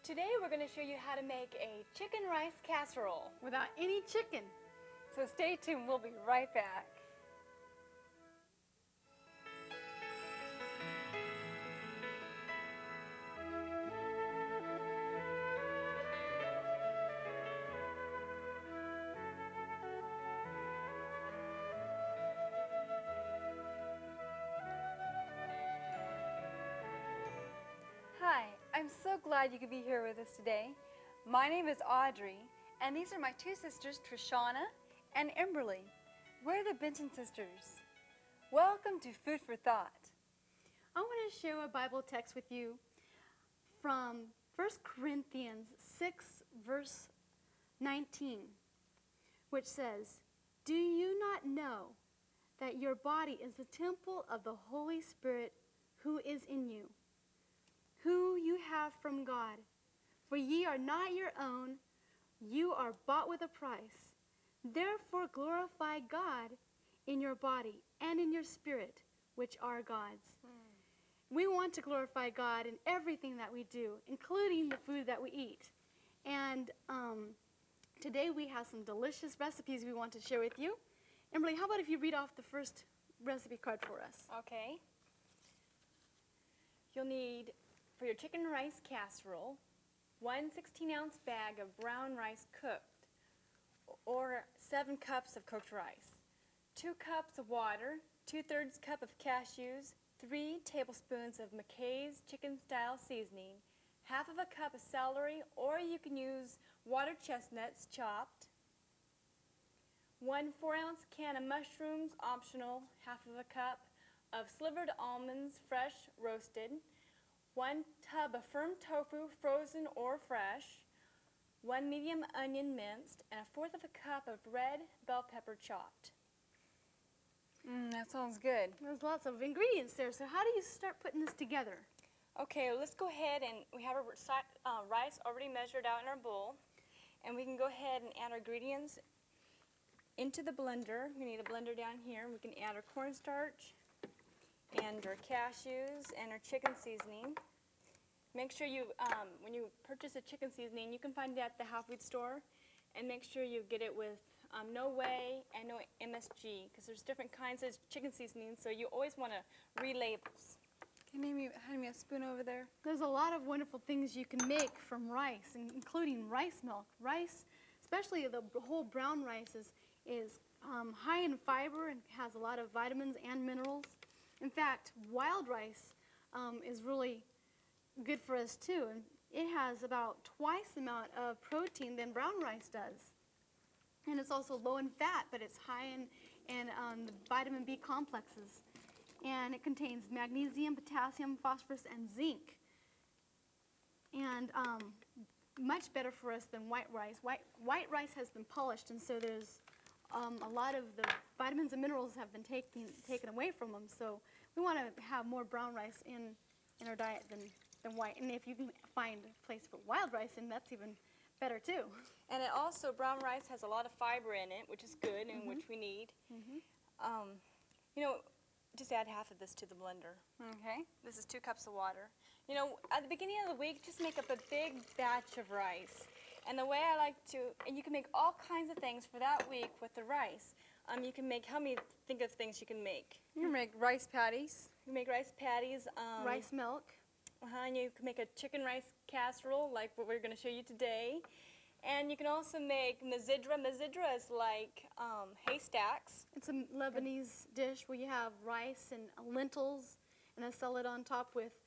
Today we're going to show you how to make a chicken rice casserole. Without any chicken. So stay tuned, we'll be right back. Hi, I'm so glad you could be here with us today. My name is Audrey, and these are my two sisters, Trishonna and Emberly. We're the Benton Sisters. Welcome to Food for Thought. I want to share a Bible text with you from 1 Corinthians 6, verse 19, which says, "Do you not know that your body is the temple of the Holy Spirit who is in you, who you have from God? For ye are not your own, you are bought with a price. Therefore glorify God in your body and in your spirit, which are God's." We want to glorify God in everything that we do, including the food that we eat. And today we have some delicious recipes we want to share with you. Emily, how about if you read off the first recipe card for us? Okay. You'll need, for your chicken rice casserole, 1 16-ounce bag of brown rice cooked, or 7 cups of cooked rice, 2 cups of water, 2/3 cup of cashews, 3 tablespoons of McKay's chicken-style seasoning, 1/2 cup of celery, or you can use water chestnuts chopped, 1 4-ounce can of mushrooms, optional, 1/2 cup of slivered almonds, fresh roasted, 1 tub of firm tofu, frozen or fresh, 1 medium onion minced, and 1/4 cup of red bell pepper chopped. That sounds good. There's lots of ingredients there, so how do you start putting this together? Okay, let's go ahead, and we have our rice already measured out in our bowl, and we can go ahead and add our ingredients into the blender. We need a blender down here. We can add our cornstarch and our cashews and our chicken seasoning. Make sure you, when you purchase a chicken seasoning, you can find it at the health food store, and make sure you get it with no whey and no MSG, because there's different kinds of chicken seasonings, so you always want to read labels. Can you hand me a spoon over there? There's a lot of wonderful things you can make from rice, including rice milk. Rice, especially the whole brown rice, is high in fiber and has a lot of vitamins and minerals. In fact, wild rice is really good for us too, and it has about twice the amount of protein than brown rice does. And it's also low in fat, but it's high in the vitamin B complexes. And it contains magnesium, potassium, phosphorus, and zinc. And much better for us than white rice. White rice has been polished, and so there's a lot of the vitamins and minerals have been taken away from them. So we want to have more brown rice in our diet than white. And if you can find a place for wild rice, then that's even better too. And it also, brown rice has a lot of fiber in it, which is good and which we need. You know, just add 1/2 of this to the blender. Okay. This is 2 cups of water. You know, at the beginning of the week, just make up a big batch of rice. And the way I like to, and you can make all kinds of things for that week with the rice. You can make, help me think of things you can make. You can make rice patties. You can make rice patties. Rice milk. And you can make a chicken rice casserole like what we're going to show you today. And you can also make mazidra. Mazidra is like haystacks. It's a Lebanese dish where you have rice and lentils and a salad on top with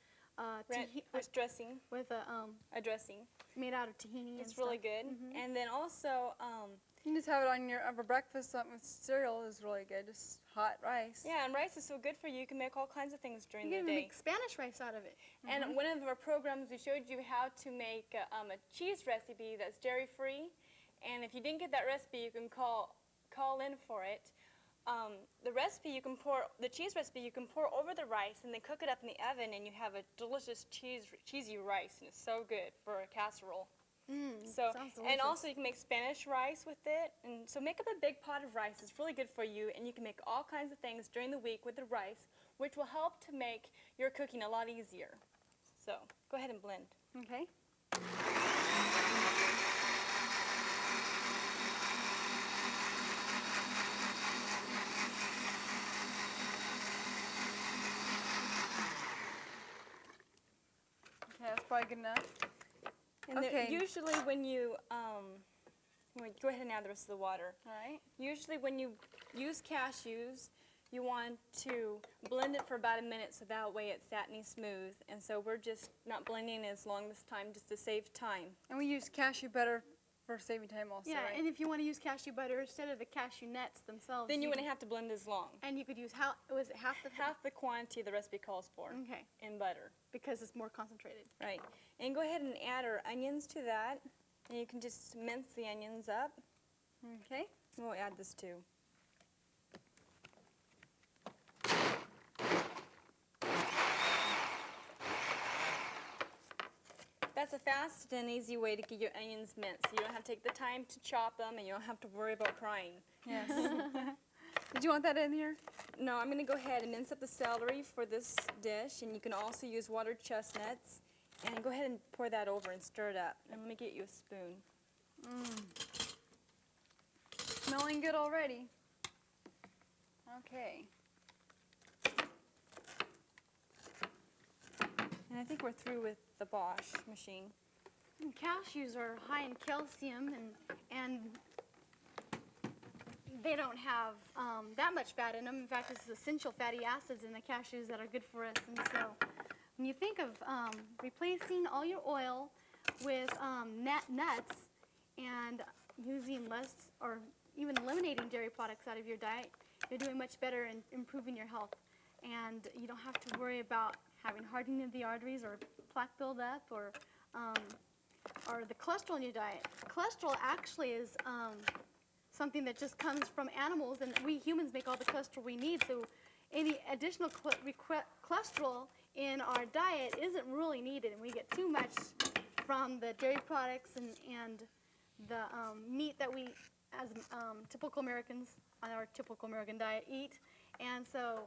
dressing. With a dressing made out of tahini. It's really good. And then also you can just have it on your for breakfast. Something with cereal is really good. Just hot rice. Yeah, and rice is so good for you. You can make all kinds of things during the day. You can make Spanish rice out of it. And one of our programs, we showed you how to make a cheese recipe that's dairy-free. And if you didn't get that recipe, you can call in for it. The recipe you can pour, the cheese recipe you can pour over the rice and then cook it up in the oven, and you have a delicious cheesy rice, and it's so good for a casserole. Sounds delicious. And also you can make Spanish rice with it, and so make up a big pot of rice. It's really good for you, and you can make all kinds of things during the week with the rice, which will help to make your cooking a lot easier. So go ahead and blend. Okay. Okay, that's probably good enough. And Okay. usually when you go ahead and add the rest of the water. All right. Usually when you use cashews, you want to blend it for about a minute so that way it's satiny smooth. And so we're just not blending as long this time just to save time. And we use cashew butter for saving time also, Yeah, right? and if you want to use cashew butter instead of the cashew nuts themselves, Then you can- wouldn't have to blend as long. and you could use was it half the Half the quantity the recipe calls for Okay, in butter. because it's more concentrated. Right. And go ahead and add our onions to that. And you can just mince the onions up. Okay. We'll add this too. That's a fast and easy way to get your onions minced. You don't have to take the time to chop them and you don't have to worry about crying. Yes. Did you want that in here? No, I'm going to go ahead and mince up the celery for this dish, and you can also use watered chestnuts. And go ahead and pour that over and stir it up. And let me get you a spoon. Smelling good already. Okay. And I think we're through with the Bosch machine. And cashews are high in calcium, and they don't have that much fat in them. In fact, it's essential fatty acids in the cashews that are good for us. And so when you think of replacing all your oil with nuts and using less or even eliminating dairy products out of your diet, you're doing much better in improving your health. And you don't have to worry about having hardening of the arteries or plaque buildup or the cholesterol in your diet. Cholesterol actually is something that just comes from animals, and we humans make all the cholesterol we need, so any additional cholesterol in our diet isn't really needed, and we get too much from the dairy products and the meat that we, as typical Americans, on our typical American diet, eat. And so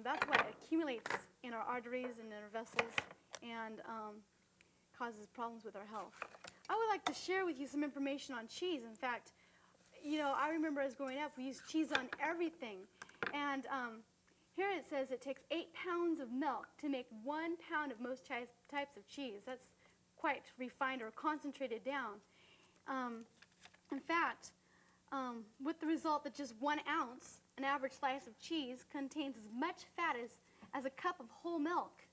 that's why it accumulates in our arteries and in our vessels and causes problems with our health. I would like to share with you some information on cheese. In fact, you know, I remember as growing up, we used cheese on everything. And here it says it takes 8 pounds of milk to make 1 pound of most types of cheese. That's quite refined or concentrated down. In fact, with the result that just 1 ounce, an average slice of cheese, contains as much fat as a cup of whole milk.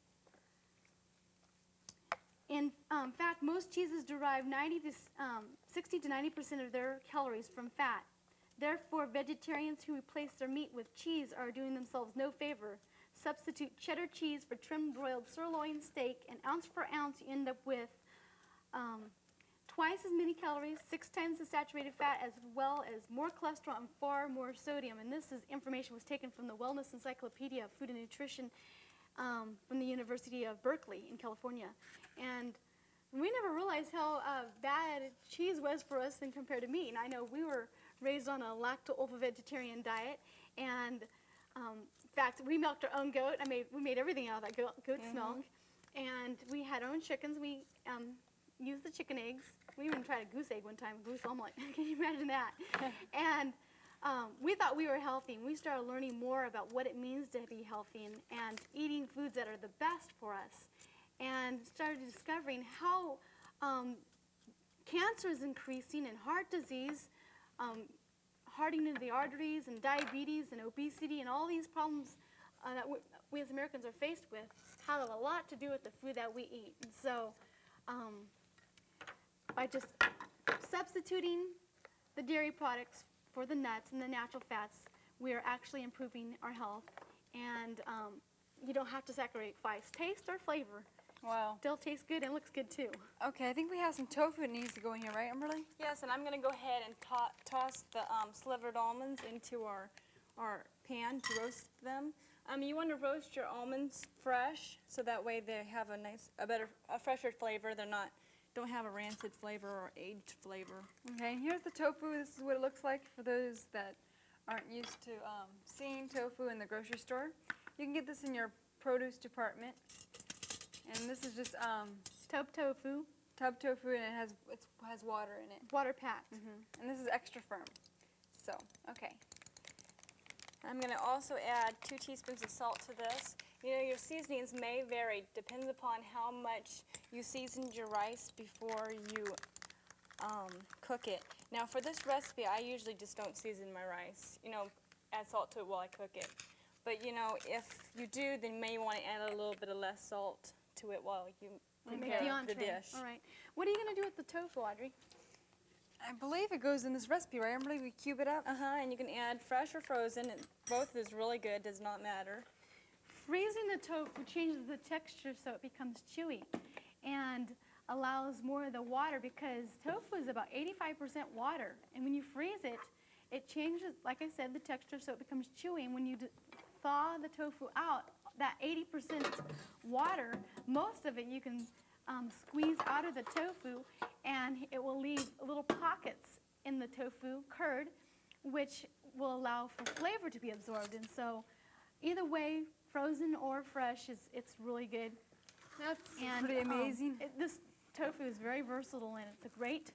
In fact, most cheeses derive 60 to 90% of their calories from fat. Therefore, vegetarians who replace their meat with cheese are doing themselves no favor. Substitute cheddar cheese for trimmed broiled sirloin steak, and ounce for ounce you end up with twice as many calories, 6 times the saturated fat, as well as more cholesterol and far more sodium. And this information was taken from the Wellness Encyclopedia of Food and Nutrition from the University of Berkeley in California. And we never realized how bad cheese was for us than compared to meat. And I know we were raised on a lacto-ovo-vegetarian diet, and in fact, we milked our own goat. We made everything out of that goat's milk, and we had our own chickens. We used the chicken eggs. We even tried a goose egg one time, a goose omelet. Can you imagine that? And we thought we were healthy, and we started learning more about what it means to be healthy and eating foods that are the best for us, and started discovering how cancer is increasing and heart disease, hardening of the arteries and diabetes and obesity and all these problems that we as Americans are faced with have a lot to do with the food that we eat. And so by just substituting the dairy products for the nuts and the natural fats, we are actually improving our health. And you don't have to sacrifice taste or flavor. Wow. Still tastes good and looks good too. Okay, I think we have some tofu that needs to go in here, right, Emberly? Yes, and I'm going to go ahead and toss the slivered almonds into our pan to roast them. You want to roast your almonds fresh, so that way they have a fresher flavor. Don't have a rancid flavor or aged flavor. Okay, and here's the tofu. This is what it looks like for those that aren't used to seeing tofu in the grocery store. You can get this in your produce department. And this is just Tofu. tub tofu, and it has water in it. Water packed. And this is extra firm. So, okay. I'm going to also add 2 teaspoons of salt to this. You know, your seasonings may vary, depends upon how much you seasoned your rice before you cook it. Now for this recipe, I usually just don't season my rice. You know, add salt to it while I cook it. But you know, if you do, then you may want to add a little bit of less salt to it while you prepare the entree. dish. All right. What are you going to do with the tofu, Audrey? I believe it goes in this recipe, right? I believe we cube it up. And you can add fresh or frozen. Both is really good, does not matter. Freezing the tofu changes the texture so it becomes chewy and allows more of the water, because tofu is about 85% water. And when you freeze it, it changes, like I said, the texture so it becomes chewy. And when you thaw the tofu out, that 80% water, most of it you can squeeze out of the tofu, and it will leave little pockets in the tofu curd, which will allow for flavor to be absorbed. And so either way, frozen or fresh, it's really good. That's And, pretty amazing. This tofu is very versatile, and it's a great,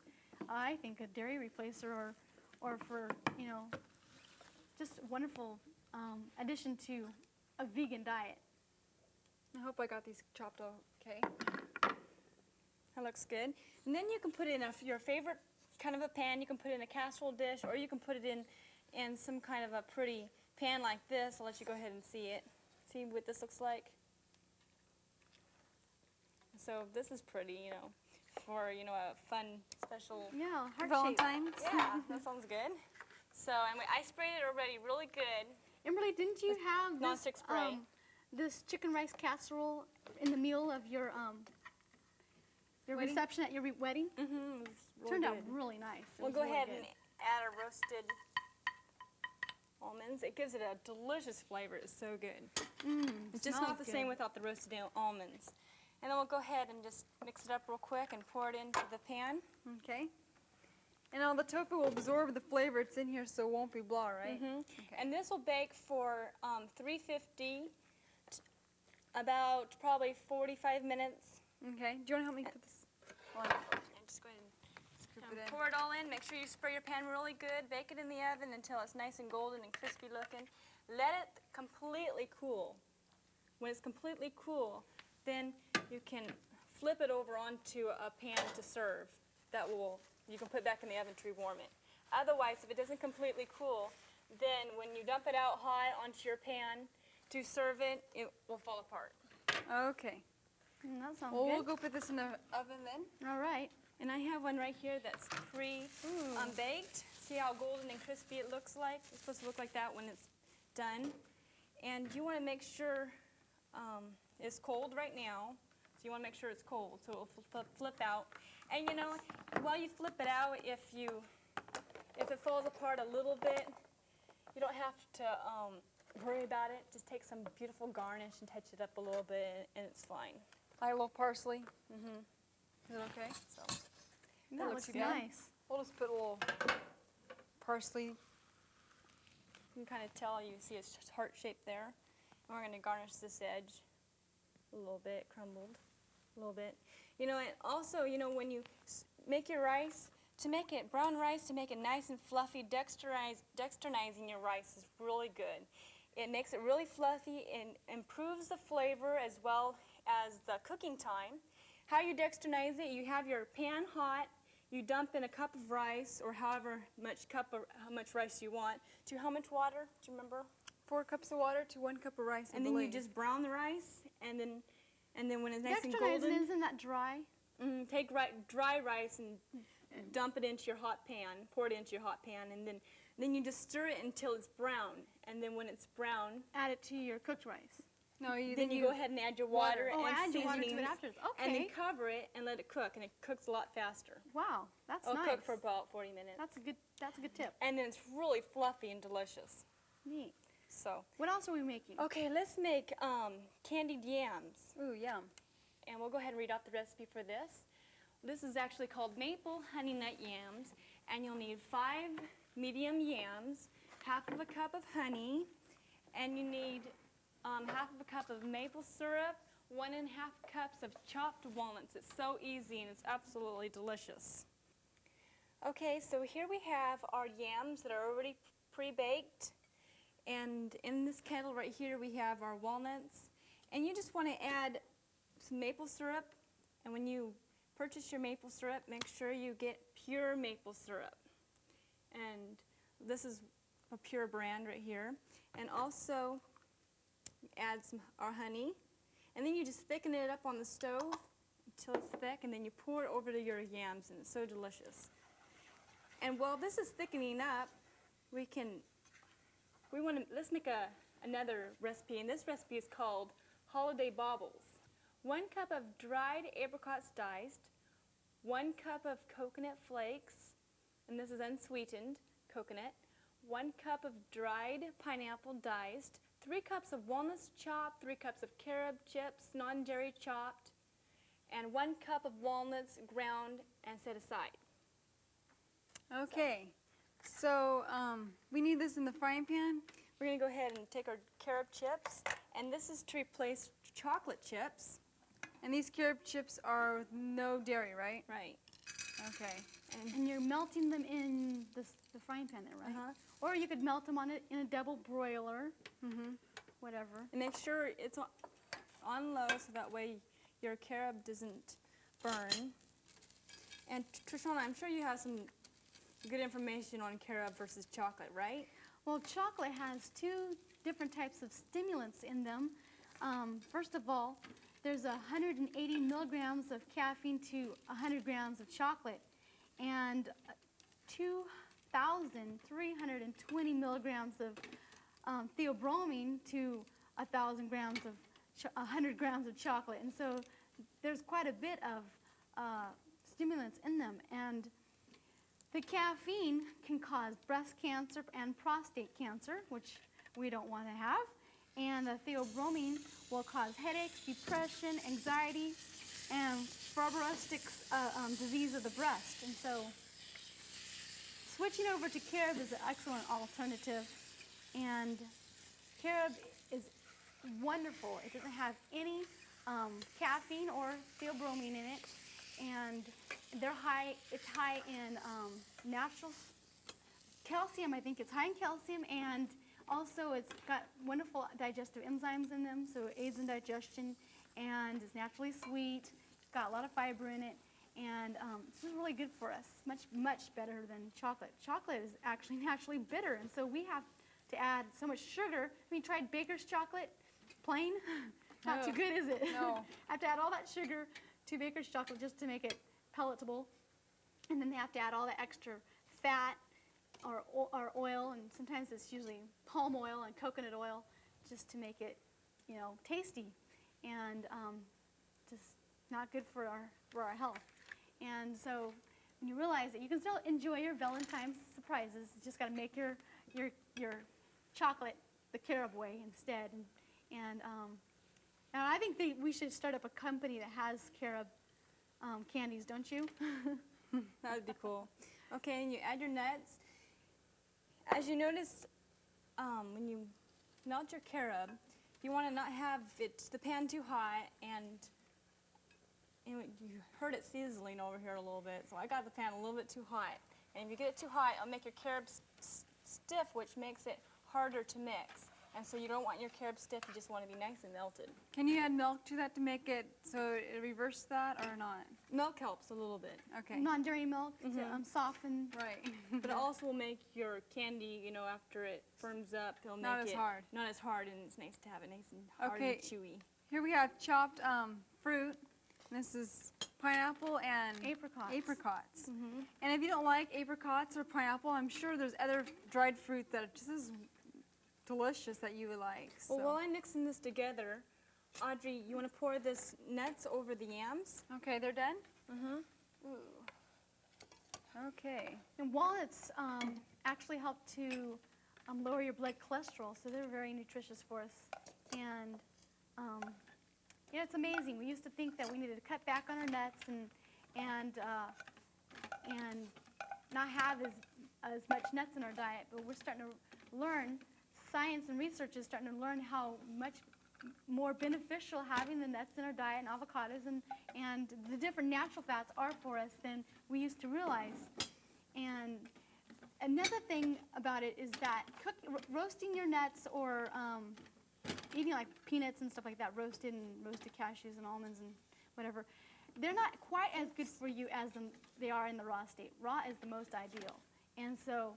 I think, a dairy replacer or for, you know, just a wonderful addition to a vegan diet. I hope I got these chopped okay. That looks good. And then you can put it in your favorite kind of a pan. You can put it in a casserole dish, or you can put it in some kind of a pretty pan like this. I'll let you go ahead and see it. See what this looks like? So this is pretty, you know, for, you know, a fun, special Yeah, heart shape. Valentine's. Yeah, that sounds good. So, and I sprayed it already really good. Emberly, didn't you have Non-stick spray. this chicken rice casserole in the meal of your Wedding? reception at your wedding? Mm-hmm. Turned out really nice. It We'll was go really ahead good. and add our roasted almonds. It gives it a delicious flavor. It's so good. It's just not the smells same good. without the roasted almonds. And then we'll go ahead and just mix it up real quick and pour it into the pan. Okay. And now the tofu will absorb the flavor it's in here, so it won't be blah, right? Okay. And this will bake for 350, about probably 45 minutes. Okay. Do you want to help me put this on? And just go ahead and Scoop it in. pour it all in. Make sure you spray your pan really good. Bake it in the oven until it's nice and golden and crispy looking. Let it completely cool. When it's completely cool, then you can flip it over onto a pan to serve. You can put back in the oven to rewarm it. Otherwise, if it doesn't completely cool, then when you dump it out hot onto your pan to serve it, it will fall apart. Okay. That sounds Well, good. we'll go put this in the oven then. All right. And I have one right here that's pre-baked. See how golden and crispy it looks like? It's supposed to look like that when it's done. And you want to make sure it's cold right now. So you want to make sure it's cold so it will flip out. And you know, while you flip it out, if it falls apart a little bit, you don't have to worry about it. Just take some beautiful garnish and touch it up a little bit, and it's fine. Like a little parsley. Is it okay? So That looks looks good. nice. We'll just put a little parsley. you can kind of tell, you see it's heart shaped there. And we're going to garnish this edge a little bit, crumbled a little bit. You know, and also, you know, when you make your rice, to make it brown rice, to make it nice and fluffy, dextrinizing your rice is really good. It makes it really fluffy and improves the flavor as well as the cooking time. How you dextrinize it, you have your pan hot, you dump in a cup of rice, or however much how much rice you want, to how much water, do you remember? 4 cups of water to 1 cup of rice. And then you just brown the rice, and then when it's nice and Dextrinizing, golden, isn't that dry? take dry rice and dump it into your hot pan, pour it into your hot pan, and then you just stir it until it's brown. And then when it's brown, Add it to your cooked rice. No, then you go ahead and add your water Oh, and add your water to seasonings, it afterwards. and then Okay. cover it and let it cook, and it cooks a lot faster. Wow, that's It'll nice. cook for about 40 minutes. That's a good tip. And then it's really fluffy and delicious. Neat. So, What else are we making? okay, let's make candied yams. Ooh, yum. And we'll go ahead and read off the recipe for this. This is actually called maple honey nut yams, and you'll need 5 medium yams, half of a cup of honey, and you need half of a cup of maple syrup, 1.5 cups of chopped walnuts. It's so easy and it's absolutely delicious. Okay, so here we have our yams that are already pre-baked. And in this kettle right here we have our walnuts. And you just want to add some maple syrup. And when you purchase your maple syrup, make sure you get pure maple syrup. And this is a pure brand right here. And also add our honey. And then you just thicken it up on the stove until it's thick, and then you pour it over to your yams, and it's so delicious. And while this is thickening up, let's make another recipe, and this recipe is called Holiday Baubles. 1 cup of dried apricots diced, 1 cup of coconut flakes, and this is unsweetened coconut, 1 cup of dried pineapple diced, 3 cups of walnuts chopped, 3 cups of carob chips, non-dairy chopped, and 1 cup of walnuts ground and set aside. Okay, so we need this in the frying pan. We're going to go ahead and take our carob chips, and this is to replace chocolate chips. And these carob chips are with no dairy, right? Right. Okay. And you're melting them in the frying pan there, right? Uh-huh. Or you could melt them on it in a double broiler, whatever. And make sure it's on low so that way your carob doesn't burn. And Trishonna, I'm sure you have some good information on carob versus chocolate, right? Well, chocolate has 2 different types of stimulants in them. First of all, there's 180 milligrams of caffeine to 100 grams of chocolate, and 2,320 milligrams of theobromine to 1,000 grams of 100 grams of chocolate. And so there's quite a bit of stimulants in them. And the caffeine can cause breast cancer and prostate cancer, which we don't want to have. And the theobromine will cause headaches, depression, anxiety, and fibrostic disease of the breast. And so switching over to carob is an excellent alternative. And carob is wonderful. It doesn't have any caffeine or theobromine in it. And it's high in natural calcium. I think it's high in calcium, and also it's got wonderful digestive enzymes in them, so it aids in digestion, and it's naturally sweet. It's got a lot of fiber in it, and it's just really good for us. Much, much better than chocolate. Chocolate is actually naturally bitter, and so we have to add so much sugar. I mean, tried Baker's chocolate, plain? Not too good, is it? No. Have to add all that sugar to Baker's chocolate just to make it palatable, and then they have to add all the extra fat or oil, and sometimes it's usually palm oil and coconut oil just to make it, tasty, and just not good for our health. And so when you realize that you can still enjoy your Valentine's surprises, you just got to make your chocolate the carob way instead. And I think we should start up a company that has carob candies, don't you? That would be cool. Okay, and you add your nuts. As you notice, when you melt your carob, you want to not have the pan too hot, and you heard it sizzling over here a little bit, so I got the pan a little bit too hot. And if you get it too hot, it'll make your carob stiff, which makes it harder to mix. And so you don't want your carob stiff, you just want to be nice and melted. Can you add milk to that to make it so it reverse that or not? Milk helps a little bit. Okay. Non-dairy milk to soften. Right. But it also will make your candy, after it firms up, it'll make Not as hard. Not as hard, and it's nice to have it nice and hard and chewy. Here we have chopped fruit. This is pineapple and apricots. And if you don't like apricots or pineapple, I'm sure there's other dried fruit that are just as delicious that you would like. So. Well, while I'm mixing this together, Audrey, you want to pour this nuts over the yams? Okay, they're done? Ooh. Okay. And walnuts actually help to lower your blood cholesterol, so they're very nutritious for us. And it's amazing. We used to think that we needed to cut back on our nuts and not have as much nuts in our diet, but we're starting to learn. Science and research is starting to learn how much more beneficial having the nuts in our diet and avocados and the different natural fats are for us than we used to realize. And another thing about it is that roasting your nuts or eating like peanuts and stuff like that, roasted cashews and almonds and whatever, they're not quite as good for you as they are in the raw state. Raw is the most ideal. And so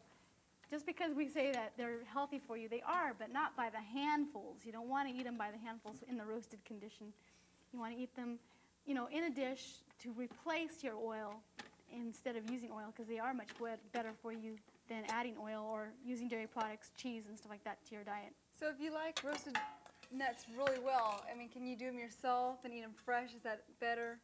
just because we say that they're healthy for you, they are, but not by the handfuls. You don't want to eat them by the handfuls in the roasted condition. You want to eat them, in a dish to replace your oil instead of using oil, because they are much better for you than adding oil or using dairy products, cheese, and stuff like that to your diet. So if you like roasted nuts really well, I mean, can you do them yourself and eat them fresh? Is that better?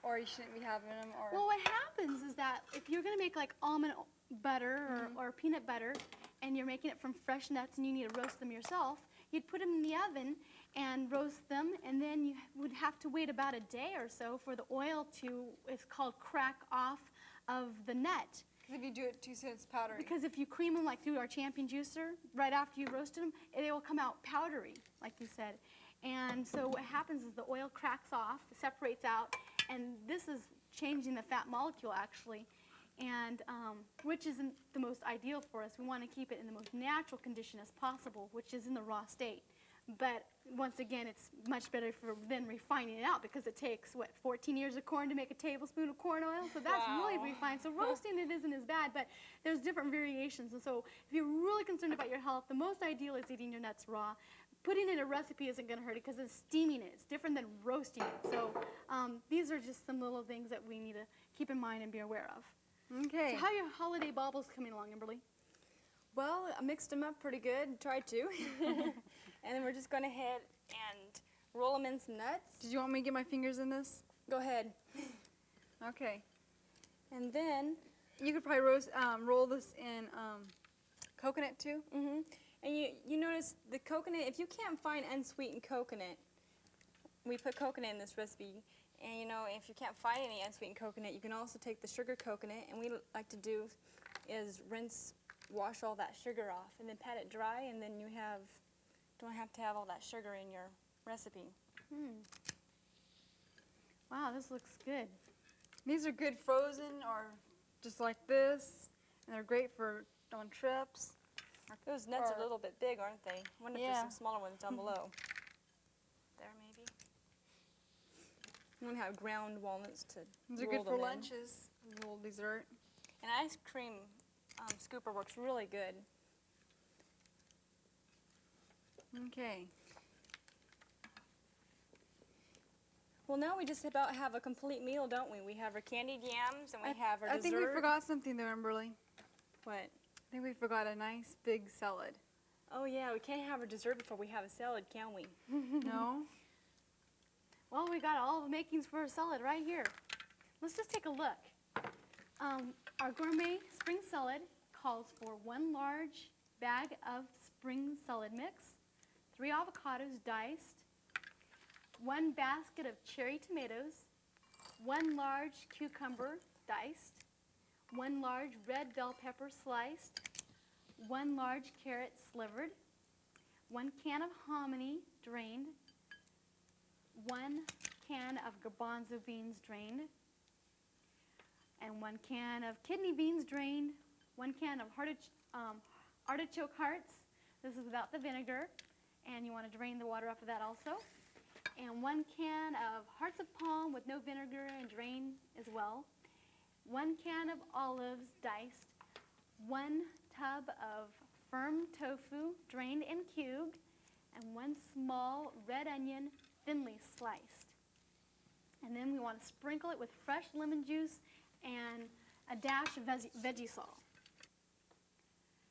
Or you shouldn't be having them? Or Well, what happens is that if you're going to make like almond butter or peanut butter, and you're making it from fresh nuts and you need to roast them yourself, you'd put them in the oven and roast them, and then you would have to wait about a day or so for the oil to, it's called crack off of the nut. Because if you do it too soon, it's powdery. Because if you cream them like through our champion juicer, right after you roasted them, they will come out powdery, like you said. And so what happens is the oil cracks off, separates out, and this is changing the fat molecule actually, and which isn't the most ideal for us. We want to keep it in the most natural condition as possible, which is in the raw state. But once again, it's much better than refining it out, because it takes, 14 years of corn to make a tablespoon of corn oil? So that's really refined. So roasting it isn't as bad, but there's different variations. And so if you're really concerned about your health, the most ideal is eating your nuts raw. Putting in a recipe isn't going to hurt it because it's steaming it. It's different than roasting it. So these are just some little things that we need to keep in mind and be aware of. Okay. So how are your holiday baubles coming along, Emberly? Well, I mixed them up pretty good, tried to. And then we're just going to ahead and roll them in some nuts. Did you want me to get my fingers in this? Go ahead. Okay. And then You could probably roll this in coconut too. And you notice the coconut, if you can't find unsweetened coconut, we put coconut in this recipe, and if you can't find any unsweetened coconut, you can also take the sugar coconut, and we like to do is wash all that sugar off, and then pat it dry, and then you don't have to have all that sugar in your recipe. Wow, this looks good. These are good frozen or just like this, and they're great for on trips. Those nuts are a little bit big, aren't they? I wonder if there's some smaller ones down below. There, maybe. I'm going to have ground walnuts to These are roll good for them in. lunches, a little dessert. And ice cream scooper works really good. Okay. Well, now we just about have a complete meal, don't we? We have our candied yams, and we have our I dessert. think we forgot something there, Emberly. What? I think we forgot a nice big salad. Oh, yeah, we can't have our dessert before we have a salad, can we? No? Well, we got all the makings for a salad right here. Let's just take a look. Our Gourmet Spring Salad calls for 1 large bag of spring salad mix, 3 avocados diced, 1 basket of cherry tomatoes, 1 large cucumber diced, 1 large red bell pepper sliced, 1 large carrot slivered, 1 can of hominy drained, 1 can of garbanzo beans drained, and 1 can of kidney beans drained, 1 can of artichoke hearts. This is without the vinegar, and you want to drain the water off of that also. And 1 can of hearts of palm with no vinegar and drain as well. 1 can of olives diced. 1 tub of firm tofu drained and cubed, and 1 small red onion thinly sliced. And then we want to sprinkle it with fresh lemon juice and a dash of veggie salt.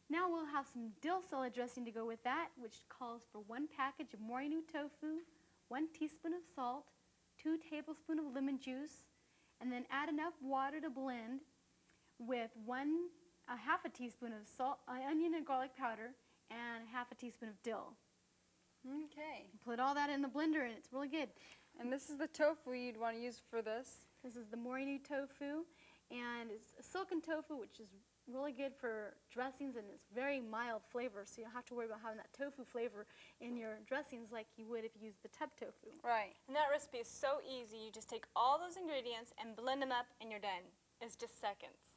Now we'll have some dill salad dressing to go with that, which calls for 1 package of morinu tofu, 1 teaspoon of salt, 2 tablespoons of lemon juice, and then add enough water to blend with half a teaspoon of salt, onion and garlic powder, and half a teaspoon of dill. Okay. Put all that in the blender, and it's really good. And this is the tofu you'd want to use for this. This is the morinu tofu, and it's a silken tofu, which is really good for dressings, and it's very mild flavor, so you don't have to worry about having that tofu flavor in your dressings like you would if you used the tub tofu. Right. And that recipe is so easy. You just take all those ingredients and blend them up, and you're done. It's just seconds.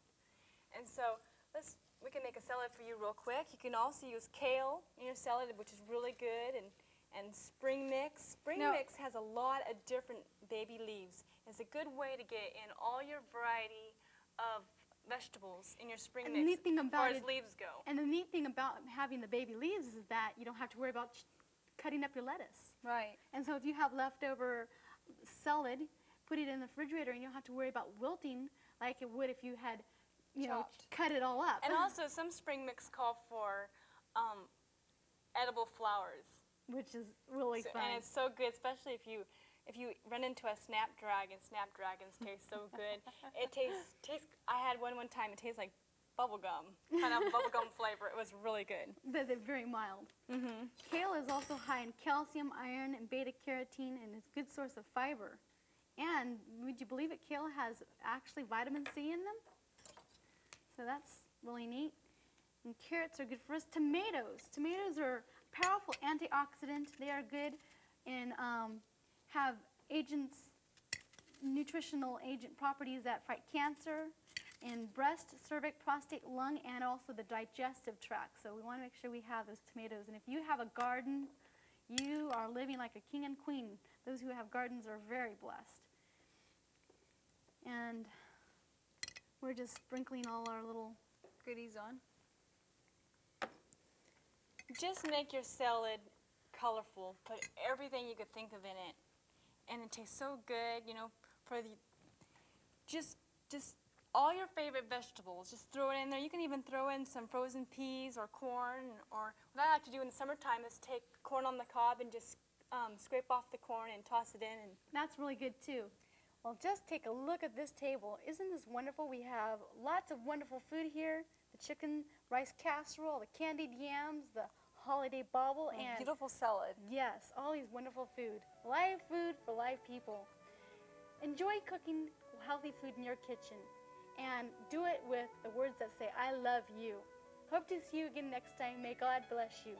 And so we can make a salad for you real quick. You can also use kale in your salad, which is really good, and spring mix. Spring mix has a lot of different baby leaves. It's a good way to get in all your variety of vegetables in your spring And mix the neat thing as about far as it, leaves go. and the neat thing about having the baby leaves is that you don't have to worry about cutting up your lettuce. Right. And so if you have leftover salad, put it in the refrigerator, and you don't have to worry about wilting like it would if you had, Chopped. cut it all up. And also, some spring mix call for edible flowers. Which is really fun. And it's so good, especially if you run into a snapdragon. Snapdragons taste so good. It tastes. I had one time. It tastes like bubble gum, kind of bubble gum flavor. It was really good. But they're very mild. Mm-hmm. Kale is also high in calcium, iron, and beta carotene, and it's a good source of fiber. And would you believe it? Kale has actually vitamin C in them. So that's really neat. And carrots are good for us. Tomatoes. Tomatoes are powerful antioxidant. They are good and have nutritional agent properties that fight cancer in breast, cervix, prostate, lung, and also the digestive tract. So we want to make sure we have those tomatoes. And if you have a garden, you are living like a king and queen. Those who have gardens are very blessed. And we're just sprinkling all our little Goodies on. Just make your salad colorful. Put everything you could think of in it, and it tastes so good. Just all your favorite vegetables. Just throw it in there. You can even throw in some frozen peas or corn. Or what I like to do in the summertime is take corn on the cob and just scrape off the corn and toss it in. And That's really good too. Well, just take a look at this table. Isn't this wonderful? We have lots of wonderful food here. The chicken rice casserole, the candied yams, the holiday bauble, and Beautiful salad. yes, all these wonderful food. Live food for live people. Enjoy cooking healthy food in your kitchen and do it with the words that say, I love you. Hope to see you again next time. May God bless you.